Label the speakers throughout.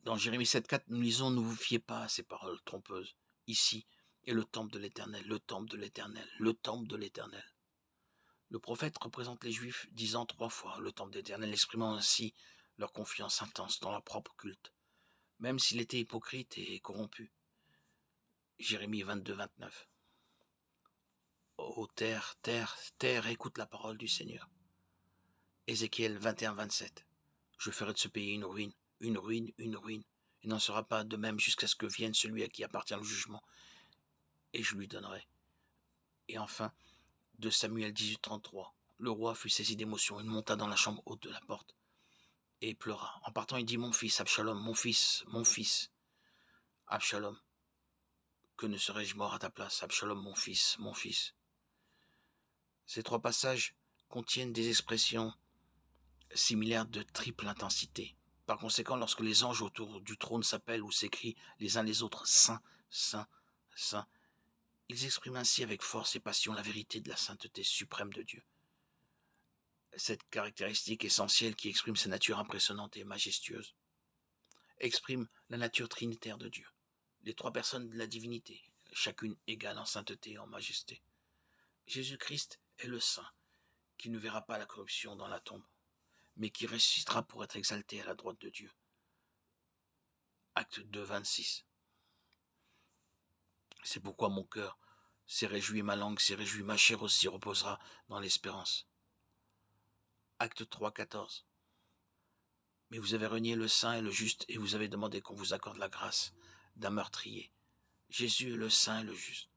Speaker 1: Dans Jérémie 7,4, nous lisons « Ne vous fiez pas à ces paroles trompeuses. Ici est le temple de l'Éternel, le temple de l'Éternel, le temple de l'Éternel. » Le prophète représente les Juifs disant 3 fois le temple de l'Éternel, exprimant ainsi leur confiance intense dans leur propre culte, même s'il était hypocrite et corrompu. Jérémie 22, 29. Ô terre, terre, terre, écoute la parole du Seigneur. Ézéchiel 21, 27. Je ferai de ce pays une ruine, une ruine, une ruine. Il n'en sera pas de même jusqu'à ce que vienne celui à qui appartient le jugement, et je lui donnerai. Et enfin, de Samuel 18, 33. Le roi fut saisi d'émotion, il monta dans la chambre haute de la porte, et pleura. En partant, il dit « Mon fils, Absalom, mon fils, mon fils. » Absalom, que ne serais-je mort à ta place? Absalom, mon fils, mon fils. Ces 3 passages contiennent des expressions similaires de triple intensité. Par conséquent, lorsque les anges autour du trône s'appellent ou s'écrient les uns les autres « Saint, Saint, Saint », ils expriment ainsi avec force et passion la vérité de la sainteté suprême de Dieu. Cette caractéristique essentielle qui exprime sa nature impressionnante et majestueuse exprime la nature trinitaire de Dieu, les 3 personnes de la divinité, chacune égale en sainteté et en majesté. Jésus-Christ est le Saint, qui ne verra pas la corruption dans la tombe, mais qui ressuscitera pour être exalté à la droite de Dieu. Acte 2, 26. C'est pourquoi mon cœur s'est réjoui, ma langue s'est réjouie, ma chair aussi reposera dans l'espérance. Acte 3, 14. Mais vous avez renié le saint et le juste, et vous avez demandé qu'on vous accorde la grâce d'un meurtrier. Jésus est le saint et le juste,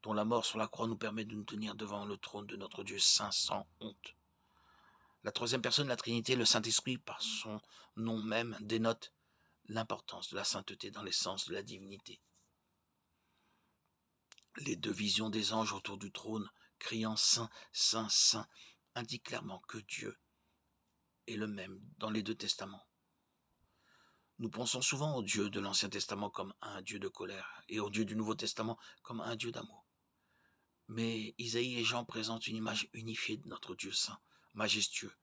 Speaker 1: dont la mort sur la croix nous permet de nous tenir devant le trône de notre Dieu saint sans honte. La 3e personne de la Trinité, le Saint-Esprit, par son nom même, dénote l'importance de la sainteté dans l'essence de la divinité. Les 2 visions des anges autour du trône, criant « Saint, Saint, Saint », indiquent clairement que Dieu est le même dans les 2 testaments. Nous pensons souvent au Dieu de l'Ancien Testament comme un Dieu de colère et au Dieu du Nouveau Testament comme un Dieu d'amour. Mais Isaïe et Jean présentent une image unifiée de notre Dieu saint, majestueux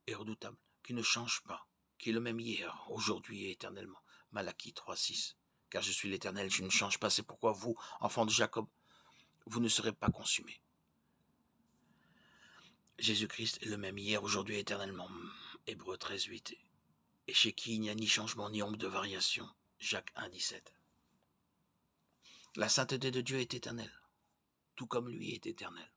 Speaker 1: et redoutable, qui ne change pas, qui est le même hier, aujourd'hui et éternellement. Malachie 3, 6. Car je suis l'Éternel, je ne change pas, c'est pourquoi vous, enfants de Jacob, vous ne serez pas consumés. Jésus-Christ est le même hier, aujourd'hui et éternellement. Hébreux 13, 8. Et chez qui il n'y a ni changement ni ombre de variation. Jacques 1, 17. La sainteté de Dieu est éternelle, tout comme lui est éternel.